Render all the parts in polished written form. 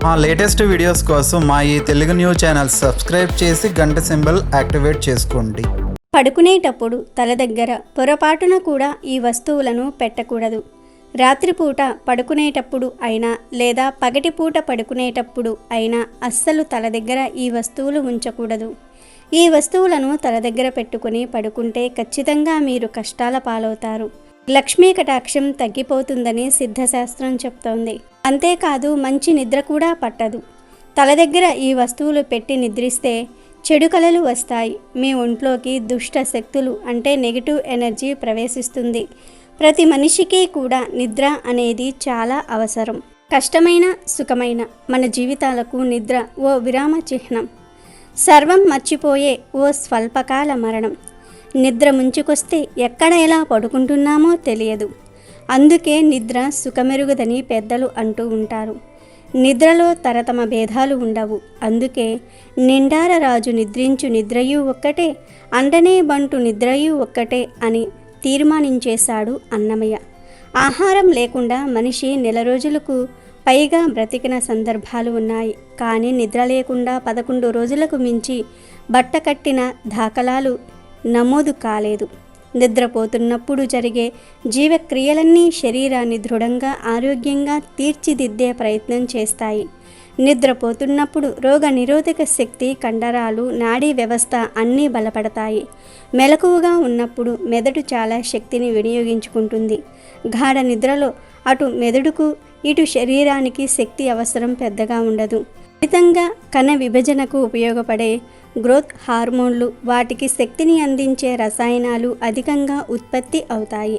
మా latest videos కోసం మా ఈ తెలుగు న్యూస్ ఛానల్ సబ్స్క్రైబ్ చేసి గంట సింబల్ యాక్టివేట్ చేసుకోండి. పడుకునేటప్పుడు తల దగ్గర పొరపాటున కూడా ఈ వస్తువులను పెట్టకూడదు. రాత్రిపూట పడుకునేటప్పుడు అయినా లేదా పగటిపూట పడుకునేటప్పుడు అయినా అస్సలు తల దగ్గర ఈ వస్తువులు ఉంచకూడదు. ఈ వస్తువులను తల దగ్గర పెట్టుకుని పడుకుంటే ఖచ్చితంగా మీరు కష్టాల పాలవుతారు. లక్ష్మీ కటాక్షం తగ్గిపోతుందని సిద్ధశాస్త్రం చెప్తోంది. అంతేకాదు మంచి నిద్ర కూడా పట్టదు. తల దగ్గర ఈ వస్తువులు పెట్టి నిద్రిస్తే చెడు కలలు వస్తాయి. మీ ఒంట్లోకి దుష్ట శక్తులు అంటే నెగిటివ్ ఎనర్జీ ప్రవేశిస్తుంది. ప్రతి మనిషికి కూడా నిద్ర అనేది చాలా అవసరం. కష్టమైన సుఖమైన మన జీవితాలకు నిద్ర ఓ విరామ చిహ్నం. సర్వం మర్చిపోయే ఓ స్వల్పకాల మరణం. నిద్ర ముంచుకొస్తే ఎక్కడ ఎలా పడుకుంటున్నామో తెలియదు. అందుకే నిద్ర సుఖమెరుగుదని పెద్దలు అంటూ ఉంటారు. నిద్రలో తరతమ భేదాలు ఉండవు. అందుకే నిండార రాజు నిద్రించు నిద్రయు ఒక్కటే, అండనే బంటు నిద్రయు ఒక్కటే అని తీర్మానించేశాడు అన్నమయ్య. ఆహారం లేకుండా మనిషి నెల రోజులకు పైగా బ్రతికిన సందర్భాలు ఉన్నాయి. కానీ నిద్ర లేకుండా 11 రోజులకు మించి బట్ట కట్టిన దాఖలాలు నమోదు కాలేదు. నిద్రపోతున్నప్పుడు జరిగే జీవక్రియలన్నీ శరీరాన్ని దృఢంగా ఆరోగ్యంగా తీర్చిదిద్దే ప్రయత్నం చేస్తాయి. నిద్రపోతున్నప్పుడు రోగ నిరోధక శక్తి, కండరాలు, నాడీ వ్యవస్థ అన్నీ బలపడతాయి. మెలకువగా ఉన్నప్పుడు మెదడు చాలా శక్తిని వినియోగించుకుంటుంది. గాఢ నిద్రలో అటు మెదడుకు ఇటు శరీరానికి శక్తి అవసరం పెద్దగా ఉండదు. ఫలితంగా కణ విభజనకు ఉపయోగపడే గ్రోత్ హార్మోన్లు, వాటికి శక్తిని అందించే రసాయనాలు అధికంగా ఉత్పత్తి అవుతాయి.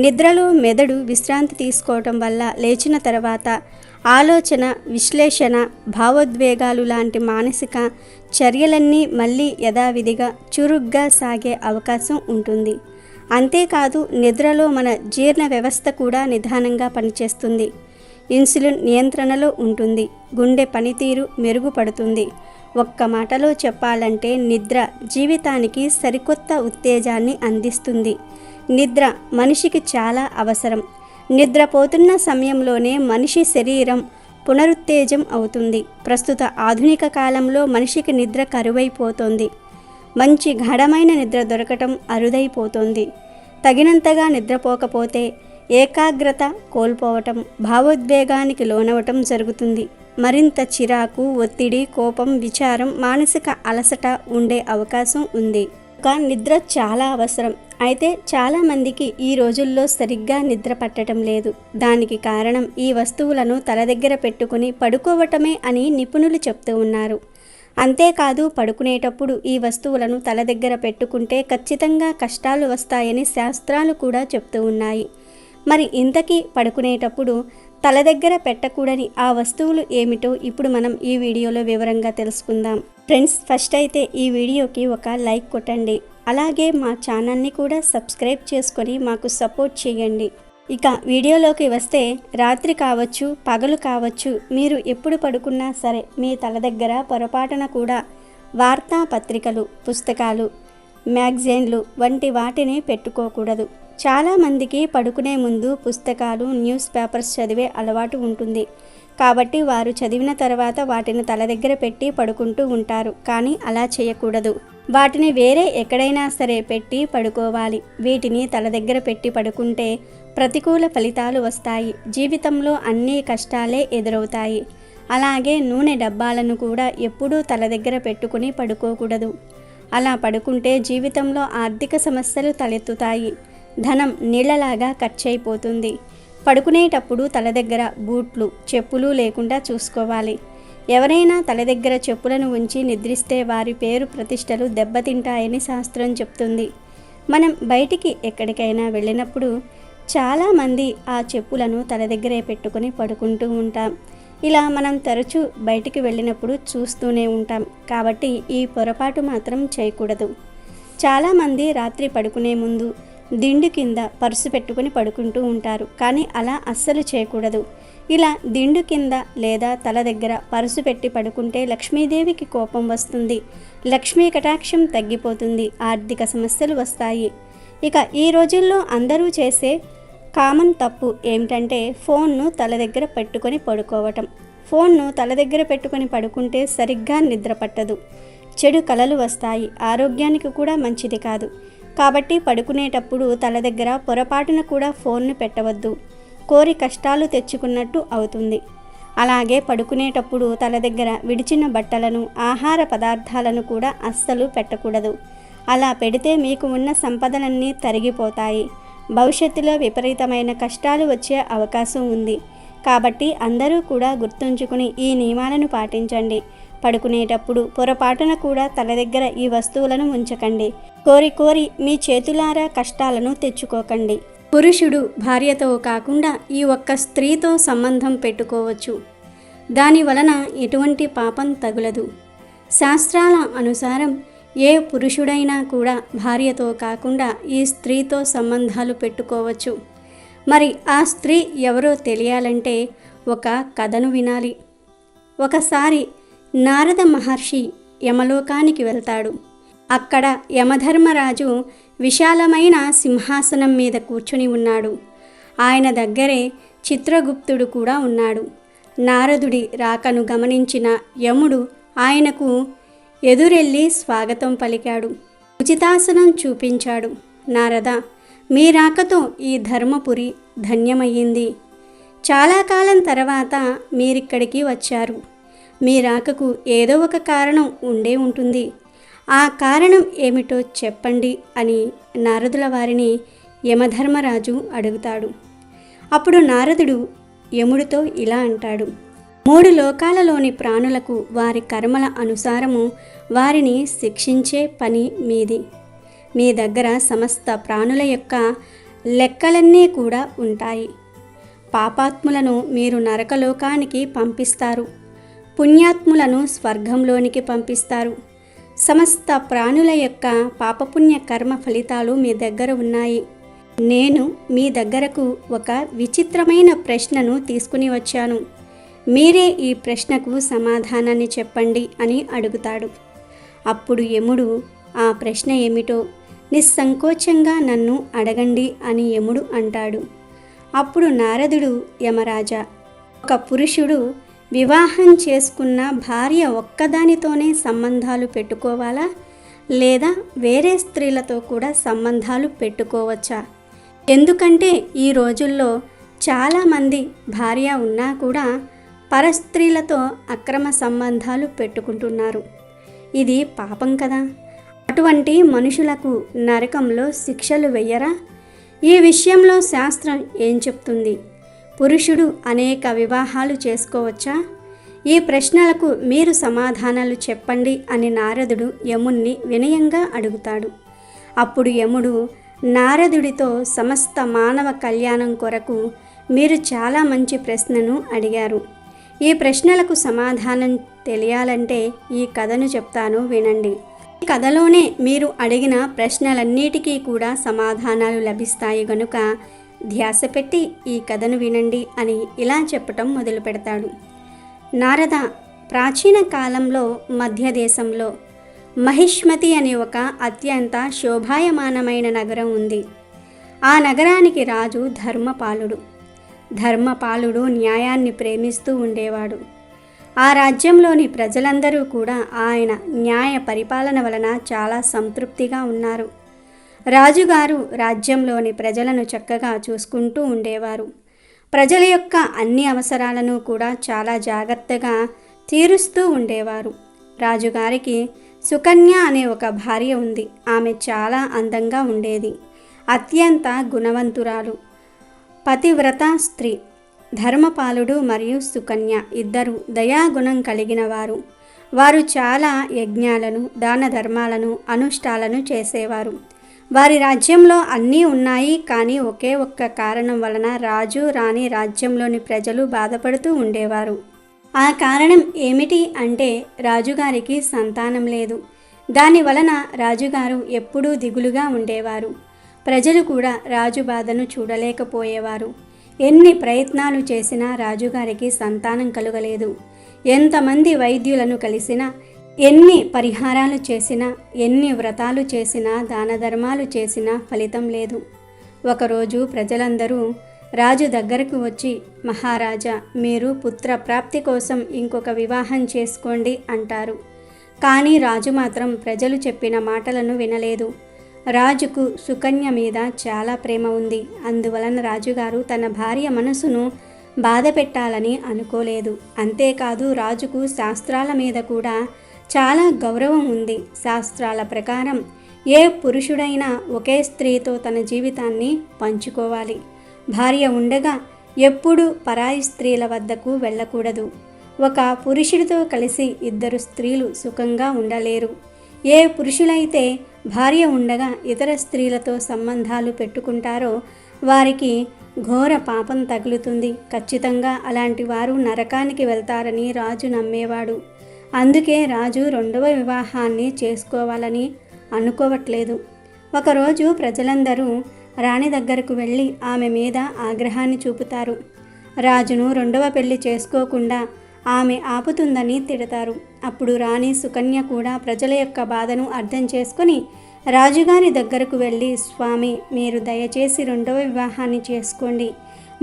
నిద్రలో మెదడు విశ్రాంతి తీసుకోవటం వల్ల లేచిన తర్వాత ఆలోచన, విశ్లేషణ, భావోద్వేగాలు లాంటి మానసిక చర్యలన్నీ మళ్ళీ యథావిధిగా చురుగ్గా సాగే అవకాశం ఉంటుంది. అంతేకాదు నిద్రలో మన జీర్ణ వ్యవస్థ కూడా నిదానంగా పనిచేస్తుంది. ఇన్సులిన్ నియంత్రణలో ఉంటుంది. గుండె పనితీరు మెరుగుపడుతుంది. ఒక్క మాటలో చెప్పాలంటే నిద్ర జీవితానికి సరికొత్త ఉత్తేజాన్ని అందిస్తుంది. నిద్ర మనిషికి చాలా అవసరం. నిద్రపోతున్న సమయంలోనే మనిషి శరీరం పునరుత్తేజం అవుతుంది. ప్రస్తుత ఆధునిక కాలంలో మనిషికి నిద్ర కరువైపోతోంది. మంచి గాఢమైన నిద్ర దొరకటం అరుదైపోతోంది. తగినంతగా నిద్రపోకపోతే ఏకాగ్రత కోల్పోవటం, భావోద్వేగానికి లోనవటం జరుగుతుంది. మరింత చిరాకు, ఒత్తిడి, కోపం, విచారం, మానసిక అలసట ఉండే అవకాశం ఉంది. నిద్ర చాలా అవసరం. అయితే చాలామందికి ఈ రోజుల్లో సరిగ్గా నిద్ర పట్టడం లేదు. దానికి కారణం ఈ వస్తువులను తల దగ్గర పెట్టుకుని పడుకోవటమే అని నిపుణులు చెప్తూ ఉన్నారు. అంతేకాదు పడుకునేటప్పుడు ఈ వస్తువులను తల దగ్గర పెట్టుకుంటే ఖచ్చితంగా కష్టాలు వస్తాయని శాస్త్రాలు కూడా చెప్తూ ఉన్నాయి. మరి ఇంతకీ పడుకునేటప్పుడు తల దగ్గర పెట్టకూడని ఆ వస్తువులు ఏమిటో ఇప్పుడు మనం ఈ వీడియోలో వివరంగా తెలుసుకుందాం. ఫ్రెండ్స్, ఫస్ట్ అయితే ఈ వీడియోకి ఒక లైక్ కొట్టండి. అలాగే మా ఛానల్ని కూడా సబ్స్క్రైబ్ చేసుకొని మాకు సపోర్ట్ చేయండి. ఇక వీడియోలోకి వస్తే, రాత్రి కావచ్చు, పగలు కావచ్చు, మీరు ఎప్పుడు పడుకున్నా సరే మీ తల దగ్గర పొరపాటున కూడా వార్తాపత్రికలు, పుస్తకాలు, మ్యాగజైన్లు వంటి వాటిని పెట్టుకోకూడదు. చాలామందికి పడుకునే ముందు పుస్తకాలు, న్యూస్ పేపర్స్ చదివే అలవాటు ఉంటుంది. కాబట్టి వారు చదివిన తర్వాత వాటిని తల దగ్గర పెట్టి పడుకుంటూ ఉంటారు. కానీ అలా చేయకూడదు. వాటిని వేరే ఎక్కడైనా సరే పెట్టి పడుకోవాలి. వీటిని తల దగ్గర పెట్టి పడుకుంటే ప్రతికూల ఫలితాలు వస్తాయి. జీవితంలో అన్ని కష్టాలే ఎదురవుతాయి. అలాగే నూనె డబ్బాలను కూడా ఎప్పుడూ తల దగ్గర పెట్టుకుని పడుకోకూడదు. అలా పడుకుంటే జీవితంలో ఆర్థిక సమస్యలు తలెత్తుతాయి. ధనం నీళ్లలాగా ఖర్చయిపోతుంది. పడుకునేటప్పుడు తల దగ్గర బూట్లు, చెప్పులు లేకుండా చూసుకోవాలి. ఎవరైనా తల దగ్గర చెప్పులను ఉంచి నిద్రిస్తే వారి పేరు ప్రతిష్టలు దెబ్బతింటాయని శాస్త్రం చెప్తుంది. మనం బయటికి ఎక్కడికైనా వెళ్ళినప్పుడు చాలామంది ఆ చెప్పులను తల దగ్గరే పెట్టుకుని పడుకుంటూ ఉంటాం. ఇలా మనం తరచూ బయటికి వెళ్ళినప్పుడు చూస్తూనే ఉంటాం. కాబట్టి ఈ పొరపాటు మాత్రం చేయకూడదు. చాలామంది రాత్రి పడుకునే ముందు దిండు కింద పర్సు పెట్టుకుని పడుకుంటూ ఉంటారు. కానీ అలా అస్సలు చేయకూడదు. ఇలా దిండు కింద లేదా తల దగ్గర పర్సు పెట్టి పడుకుంటే లక్ష్మీదేవికి కోపం వస్తుంది. లక్ష్మీ కటాక్షం తగ్గిపోతుంది. ఆర్థిక సమస్యలు వస్తాయి. ఇక ఈ రోజుల్లో అందరూ చేసే కామన్ తప్పు ఏమిటంటే ఫోన్ను తల దగ్గర పెట్టుకొని పడుకోవటం. ఫోన్ను తల దగ్గర పెట్టుకొని పడుకుంటే సరిగ్గా నిద్ర పట్టదు, చెడు కలలు వస్తాయి, ఆరోగ్యానికి కూడా మంచిది కాదు. కాబట్టి పడుకునేటప్పుడు తల దగ్గర పొరపాటున కూడా ఫోన్ను పెట్టవద్దు, కోరి కష్టాలు తెచ్చుకున్నట్టు అవుతుంది. అలాగే పడుకునేటప్పుడు తల దగ్గర విడిచిన బట్టలను, ఆహార పదార్థాలను కూడా అస్సలు పెట్టకూడదు. అలా పెడితే మీకు ఉన్న సంపదలన్నీ తరిగిపోతాయి, భవిష్యత్తులో విపరీతమైన కష్టాలు వచ్చే అవకాశం ఉంది. కాబట్టి అందరూ కూడా గుర్తుంచుకుని ఈ నియమాలను పాటించండి. పడుకునేటప్పుడు పొరపాటున కూడా తల దగ్గర ఈ వస్తువులను ఉంచకండి. కోరి మీ చేతులారా కష్టాలను తెచ్చుకోకండి. పురుషుడు భార్యతో కాకుండా ఈ ఒక్క స్త్రీతో సంబంధం పెట్టుకోవచ్చు. దాని వలన ఎటువంటి పాపం తగులదు. శాస్త్రాల అనుసారం ఏ పురుషుడైనా కూడా భార్యతో కాకుండా ఈ స్త్రీతో సంబంధాలు పెట్టుకోవచ్చు. మరి ఆ స్త్రీ ఎవరో తెలియాలంటే ఒక కథను వినాలి. ఒకసారి నారద మహర్షి యమలోకానికి వెళ్తాడు. అక్కడ యమధర్మరాజు విశాలమైన సింహాసనం మీద కూర్చుని ఉన్నాడు. ఆయన దగ్గరే చిత్రగుప్తుడు కూడా ఉన్నాడు. నారదుడి రాకను గమనించిన యముడు ఆయనకు ఎదురెళ్ళి స్వాగతం పలికాడు. ఉచితాసనం చూపించాడు. నారద, మీ రాకతో ఈ ధర్మపురి ధన్యమయ్యింది. చాలా కాలం తర్వాత మీరిక్కడికి వచ్చారు. మీ రాకకు ఏదో ఒక కారణం ఉండే ఉంటుంది. ఆ కారణం ఏమిటో చెప్పండి అని నారదుల వారిని యమధర్మరాజు అడుగుతాడు. అప్పుడు నారదుడు యముడితో ఇలా అంటాడు: 3 లోకాలలోని ప్రాణులకు వారి కర్మల అనుసారము వారిని శిక్షించే పని మీది. మీ దగ్గర సమస్త ప్రాణుల యొక్క లెక్కలన్నీ కూడా ఉంటాయి. పాపాత్ములను మీరు నరకలోకానికి పంపిస్తారు, పుణ్యాత్ములను స్వర్గంలోనికి పంపిస్తారు. సమస్త ప్రాణుల యొక్క పాపపుణ్య కర్మ ఫలితాలు మీ దగ్గర ఉన్నాయి. నేను మీ దగ్గరకు ఒక విచిత్రమైన ప్రశ్నను తీసుకుని వచ్చాను. మీరే ఈ ప్రశ్నకు సమాధానాన్ని చెప్పండి అని అడుగుతాడు. అప్పుడు యముడు ఆ ప్రశ్న ఏమిటో నిస్సంకోచంగా నన్ను అడగండి అని యముడు అంటాడు. అప్పుడు నారదుడు, యమరాజా, ఒక పురుషుడు వివాహం చేసుకున్న భార్య ఒక్కదానితోనే సంబంధాలు పెట్టుకోవాలా, లేదా వేరే స్త్రీలతో కూడా సంబంధాలు పెట్టుకోవచ్చా? ఎందుకంటే ఈ రోజుల్లో చాలామంది భార్య ఉన్నా కూడా పరస్త్రీలతో అక్రమ సంబంధాలు పెట్టుకుంటున్నారు. ఇది పాపం కదా. అటువంటి మనుషులకు నరకంలో శిక్షలు వెయ్యరా? ఈ విషయంలో శాస్త్రం ఏం చెప్తుంది? పురుషుడు అనేక వివాహాలు చేసుకోవచ్చా? ఈ ప్రశ్నలకు మీరు సమాధానాలు చెప్పండి అని నారదుడు యముణ్ణి వినయంగా అడుగుతాడు. అప్పుడు యముడు నారదుడితో, సమస్త మానవ కళ్యాణం కొరకు మీరు చాలా మంచి ప్రశ్నను అడిగారు. ఈ ప్రశ్నలకు సమాధానం తెలియాలంటే ఈ కథను చెప్తాను, వినండి. ఈ కథలోనే మీరు అడిగిన ప్రశ్నలన్నిటికీ కూడా సమాధానాలు లభిస్తాయి గనుక ధ్యాస పెట్టి ఈ కథను వినండి అని ఇలా చెప్పటం మొదలు పెడతాడు. నారద, ప్రాచీన కాలంలో మధ్యదేశంలో మహిష్మతి అనే ఒక అత్యంత శోభాయమానమైన నగరం ఉంది. ఆ నగరానికి రాజు ధర్మపాలుడు. ధర్మపాలుడు న్యాయాన్ని ప్రేమిస్తూ ఉండేవాడు. ఆ రాజ్యంలోని ప్రజలందరూ కూడా ఆయన న్యాయ పరిపాలన వలన చాలా సంతృప్తిగా ఉన్నారు. రాజుగారు రాజ్యంలోని ప్రజలను చక్కగా చూసుకుంటూ ఉండేవారు. ప్రజల యొక్క అన్ని అవసరాలను కూడా చాలా జాగ్రత్తగా తీరుస్తూ ఉండేవారు. రాజుగారికి సుకన్య అనే ఒక భార్య ఉంది. ఆమె చాలా అందంగా ఉండేది. అత్యంత గుణవంతురాలు, పతివ్రత స్త్రీ. ధర్మపాలుడు మరియు సుకన్య ఇద్దరు దయాగుణం కలిగిన వారు. వారు చాలా యజ్ఞాలను, దాన ధర్మాలను, అనుష్ఠాలను చేసేవారు. వారి రాజ్యంలో అన్నీ ఉన్నాయి, కానీ ఒకే ఒక్క కారణం వలన రాజు, రాణి, రాజ్యంలోని ప్రజలు బాధపడుతూ ఉండేవారు. ఆ కారణం ఏమిటి అంటే రాజుగారికి సంతానం లేదు. దాని వలన రాజుగారు ఎప్పుడూ దిగులుగా ఉండేవారు. ప్రజలు కూడా రాజు బాధను చూడలేకపోయేవారు. ఎన్ని ప్రయత్నాలు చేసినా రాజుగారికి సంతానం కలుగలేదు. ఎంతమంది వైద్యులను కలిసినా, ఎన్ని పరిహారాలు చేసినా, ఎన్ని వ్రతాలు చేసినా, దాన ధర్మాలు చేసినా ఫలితం లేదు. ఒకరోజు ప్రజలందరూ రాజు దగ్గరకు వచ్చి, మహారాజా, మీరు పుత్ర ప్రాప్తి కోసం ఇంకొక వివాహం చేసుకోండి అంటారు. కానీ రాజు మాత్రం ప్రజలు చెప్పిన మాటలను వినలేదు. రాజుకు సుకన్య మీద చాలా ప్రేమ ఉంది. అందువలన రాజుగారు తన భార్య మనసును బాధ పెట్టాలని అనుకోలేదు. అంతేకాదు రాజుకు శాస్త్రాల మీద కూడా చాలా గౌరవం ఉంది. శాస్త్రాల ప్రకారం ఏ పురుషుడైనా ఒకే స్త్రీతో తన జీవితాన్ని పంచుకోవాలి. భార్య ఉండగా ఎప్పుడూ పరాయి స్త్రీల వద్దకు వెళ్ళకూడదు. ఒక పురుషుడితో కలిసి ఇద్దరు స్త్రీలు సుఖంగా ఉండలేరు. ఏ పురుషులైతే భార్య ఉండగా ఇతర స్త్రీలతో సంబంధాలు పెట్టుకుంటారో వారికి ఘోర పాపం తగులుతుంది. ఖచ్చితంగా అలాంటి వారు నరకానికి వెళ్తారని రాజు నమ్మేవాడు. అందుకే రాజు రెండవ వివాహాన్ని చేసుకోవాలని అనుకోవట్లేదు. ఒకరోజు ప్రజలందరూ రాణి దగ్గరకు వెళ్ళి ఆమె మీద ఆగ్రహాన్ని చూపుతారు. రాజును రెండవ పెళ్లి చేసుకోకుండా ఆమె ఆపుతుందని తిడతారు. అప్పుడు రాణి సుకన్య కూడా ప్రజల యొక్క బాధను అర్థం చేసుకొని రాజుగారి దగ్గరకు వెళ్ళి, స్వామి, మీరు దయచేసి రెండవ వివాహాన్ని చేసుకోండి.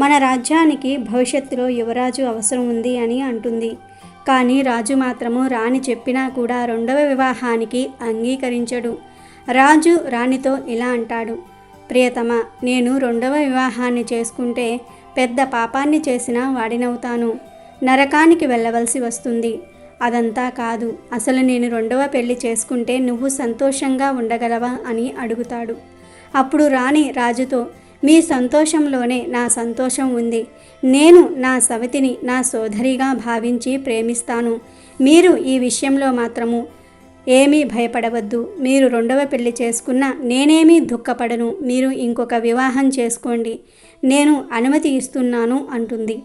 మన రాజ్యానికి భవిష్యత్తులో యువరాజు అవసరం ఉంది అని అంటుంది. కానీ రాజు మాత్రము రాణి చెప్పినా కూడా రెండవ వివాహానికి అంగీకరించడు. రాజు రాణితో ఇలా అంటాడు, ప్రియతమ, నేను రెండవ వివాహాన్ని చేసుకుంటే పెద్ద పాపాన్ని చేసిన వాడినవుతాను. నరకానికి వెళ్ళవలసి వస్తుంది. అదంతా కాదు, అసలు నేను రెండవ పెళ్లి చేసుకుంటే నువ్వు సంతోషంగా ఉండగలవా అని అడుగుతాడు. అప్పుడు రాణి రాజుతో, మీ సంతోషంలోనే నా సంతోషం ఉంది. నేను నా సవతిని నా సోదరిగా భావించి ప్రేమిస్తాను. మీరు ఈ విషయంలో మాత్రము ఏమీ భయపడవద్దు. మీరు రెండవ పెళ్లి చేసుకున్నా నేనేమీ దుఃఖపడను. మీరు ఇంకొక వివాహం చేసుకోండి, నేను అనుమతి ఇస్తున్నాను అంటుంది.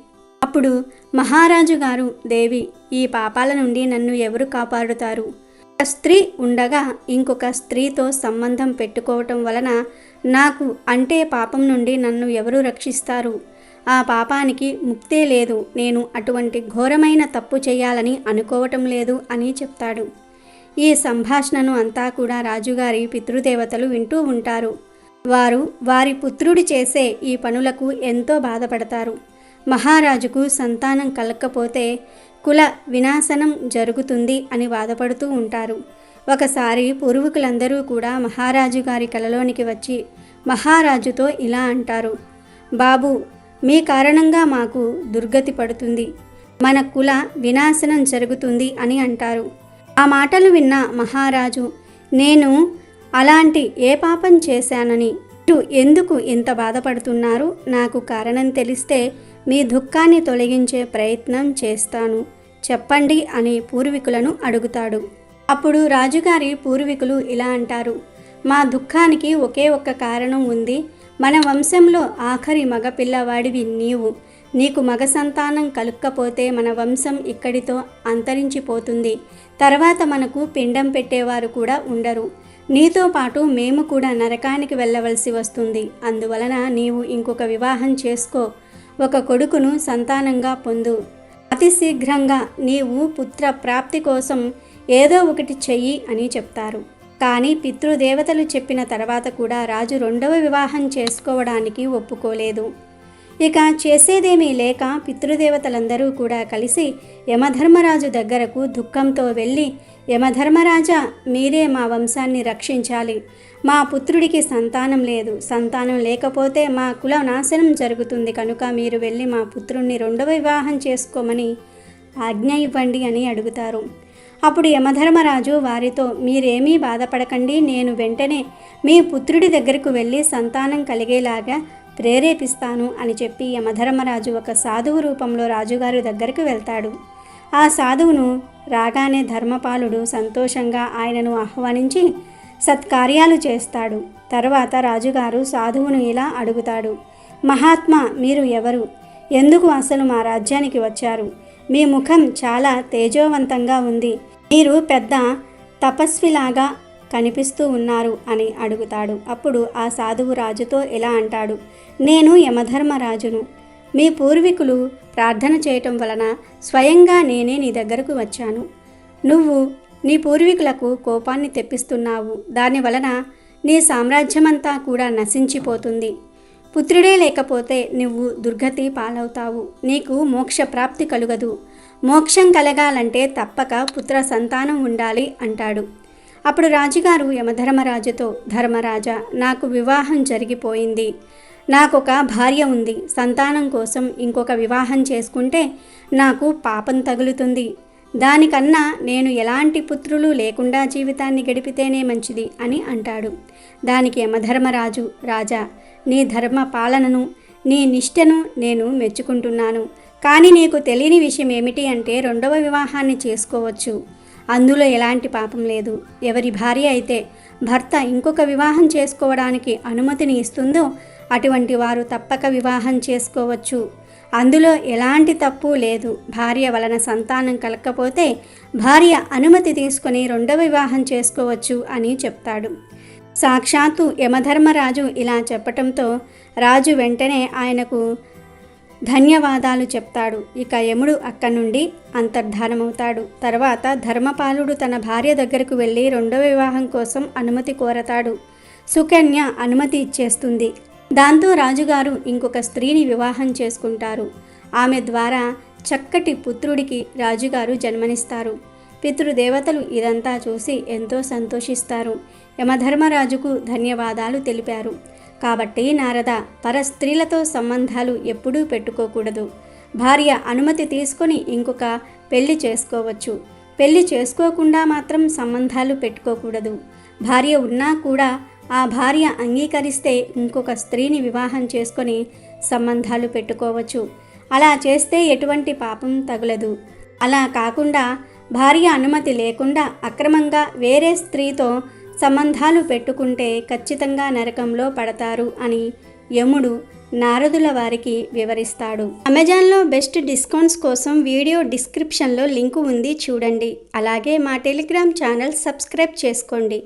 అప్పుడు మహారాజు గారు, దేవి, ఈ పాపాల నుండి నన్ను ఎవరు కాపాడుతారు? ఒక స్త్రీ ఉండగా ఇంకొక స్త్రీతో సంబంధం పెట్టుకోవటం వలన నాకు అంటే పాపం నుండి నన్ను ఎవరు రక్షిస్తారు? ఆ పాపానికి ముక్తే లేదు. నేను అటువంటి ఘోరమైన తప్పు చేయాలని అనుకోవటం లేదు అని చెప్తాడు. ఈ సంభాషణను అంతా కూడా రాజుగారి పితృదేవతలు వింటూ ఉంటారు. వారు వారి పుత్రుడు చేసే ఈ పనులకు ఎంతో బాధపడతారు. మహారాజుకు సంతానం కలగకపోతే కుల వినాశనం జరుగుతుంది అని బాధపడుతూ ఉంటారు. ఒకసారి పూర్వీకులందరూ కూడా మహారాజు గారి కలలోనికి వచ్చి మహారాజుతో ఇలా అంటారు, బాబు, మీ కారణంగా మాకు దుర్గతి పడుతుంది, మన కుల వినాశనం జరుగుతుంది అని అంటారు. ఆ మాటలు విన్న మహారాజు, నేను అలాంటి ఏ పాపం చేశానని మీరు ఎందుకు ఇంత బాధపడుతున్నారు? నాకు కారణం తెలిస్తే మీ దుఃఖాన్ని తొలగించే ప్రయత్నం చేస్తాను, చెప్పండి అని పూర్వీకులను అడుగుతాడు. అప్పుడు రాజుగారి పూర్వీకులు ఇలా అంటారు, మా దుఃఖానికి ఒకే ఒక్క కారణం ఉంది. మన వంశంలో ఆఖరి మగపిల్లవాడివి నీవు. నీకు మగ సంతానం కలుక్కపోతే మన వంశం ఇక్కడితో అంతరించిపోతుంది. తర్వాత మనకు పిండం పెట్టేవారు కూడా ఉండరు. నీతో పాటు మేము కూడా నరకానికి వెళ్ళవలసి వస్తుంది. అందువలన నీవు ఇంకొక వివాహం చేసుకో, ఒక కొడుకును సంతానంగా పొందు. అతి శీఘ్రంగా నీవు పుత్ర ప్రాప్తి కోసం ఏదో ఒకటి చెయ్యి అని చెప్తారు. కానీ పితృదేవతలు చెప్పిన తర్వాత కూడా రాజు రెండవ వివాహం చేసుకోవడానికి ఒప్పుకోలేదు. ఇక చేసేదేమీ లేక పితృదేవతలందరూ కూడా కలిసి యమధర్మరాజు దగ్గరకు దుఃఖంతో వెళ్ళి, యమధర్మరాజా, మీరే మా వంశాన్ని రక్షించాలి. మా పుత్రుడికి సంతానం లేదు. సంతానం లేకపోతే మా కుల నాశనం జరుగుతుంది. కనుక మీరు వెళ్ళి మా పుత్రుణ్ణి రెండవ వివాహం చేసుకోమని ఆజ్ఞ ఇవ్వండి అని అడుగుతారు. అప్పుడు యమధర్మరాజు వారితో, మీరేమీ బాధపడకండి, నేను వెంటనే మీ పుత్రుడి దగ్గరకు వెళ్ళి సంతానం కలిగేలాగా ప్రేరేపిస్తాను అని చెప్పి యమధర్మరాజు ఒక సాధువు రూపంలో రాజుగారి దగ్గరకు వెళ్తాడు. ఆ సాధువును రాగానే ధర్మపాలుడు సంతోషంగా ఆయనను ఆహ్వానించి సత్కార్యాలు చేస్తాడు. తర్వాత రాజుగారు సాధువును ఇలా అడుగుతాడు, మహాత్మా, మీరు ఎవరు? ఎందుకు అసలు మా రాజ్యానికి వచ్చారు? మీ ముఖం చాలా తేజోవంతంగా ఉంది. మీరు పెద్ద తపస్విలాగా కనిపిస్తూ ఉన్నారు అని అడుగుతాడు. అప్పుడు ఆ సాధువు రాజుతో ఇలా అంటాడు, నేను యమధర్మరాజును. మీ పూర్వీకులు ప్రార్థన చేయటం వలన స్వయంగా నేనే నీ దగ్గరకు వచ్చాను. నువ్వు నీ పూర్వీకులకు కోపాన్ని తెప్పిస్తున్నావు. దాని వలన నీ సామ్రాజ్యమంతా కూడా నశించిపోతుంది. పుత్రుడే లేకపోతే నువ్వు దుర్గతి పాలవుతావు, నీకు మోక్ష ప్రాప్తి కలుగదు. మోక్షం కలగాలంటే తప్పక పుత్ర సంతానం ఉండాలి అంటాడు. అప్పుడు రాజుగారు యమధర్మరాజుతో, ధర్మరాజా, నాకు వివాహం జరిగిపోయింది, నాకొక భార్య ఉంది, సంతానం కోసం ఇంకొక వివాహం చేసుకుంటే నాకు పాపం తగులుతుంది. దానికన్నా నేను ఎలాంటి పుత్రులు లేకుండా జీవితాన్ని గడిపితేనే మంచిది అని అంటాడు. దానికి యమధర్మరాజు, రాజా, నీ ధర్మ పాలనను, నీ నిష్టను నేను మెచ్చుకుంటున్నాను. కానీ నీకు తెలియని విషయం ఏమిటి అంటే రెండవ వివాహాన్ని చేసుకోవచ్చు, అందులో ఎలాంటి పాపం లేదు. ఎవరి భార్య అయితే భర్త ఇంకొక వివాహం చేసుకోవడానికి అనుమతిని ఇస్తుందో అటువంటి వారు తప్పక వివాహం చేసుకోవచ్చు, అందులో ఎలాంటి తప్పు లేదు. భార్య వలన సంతానం కలగకపోతే భార్య అనుమతి తీసుకొని రెండవ వివాహం చేసుకోవచ్చు అని చెప్తాడు. సాక్షాత్తు యమధర్మరాజు ఇలా చెప్పటంతో రాజు వెంటనే ఆయనకు ధన్యవాదాలు చెప్తాడు. ఇక యముడు అక్కడి నుండి అంతర్ధానమవుతాడు. తర్వాత ధర్మపాలుడు తన భార్య దగ్గరకు వెళ్ళి రెండవ వివాహం కోసం అనుమతి కోరతాడు. సుకన్య అనుమతి ఇచ్చేస్తుంది. దాంతో రాజుగారు ఇంకొక స్త్రీని వివాహం చేసుకుంటారు. ఆమె ద్వారా చక్కటి పుత్రుడికి రాజుగారు జన్మనిస్తారు. పితృదేవతలు ఇదంతా చూసి ఎంతో సంతోషిస్తారు. యమధర్మరాజుకు ధన్యవాదాలు తెలిపారు. కాబట్టి నారద, పరస్త్రీలతో సంబంధాలు ఎప్పుడూ పెట్టుకోకూడదు. భార్య అనుమతి తీసుకొని ఇంకొక పెళ్లి చేసుకోవచ్చు, పెళ్లి చేసుకోకుండా మాత్రం సంబంధాలు పెట్టుకోకూడదు. భార్య ఉన్నా కూడా ఆ భార్య అంగీకరిస్తే ఇంకొక స్త్రీని వివాహం చేసుకొని సంబంధాలు పెట్టుకోవచ్చు. అలా చేస్తే ఎటువంటి పాపం తగులదు. అలా కాకుండా భార్య అనుమతి లేకుండా అక్రమంగా వేరే స్త్రీతో సంబంధాలు పెట్టుకుంటే ఖచ్చితంగా నరకంలో పడతారు అని యముడు నారదుల వారికి వివరిస్తాడు. అమెజాన్లో బెస్ట్ డిస్కౌంట్స్ కోసం వీడియో డిస్క్రిప్షన్లో లింకు ఉంది, చూడండి. అలాగే మా టెలిగ్రామ్ ఛానల్ సబ్స్క్రైబ్ చేసుకోండి.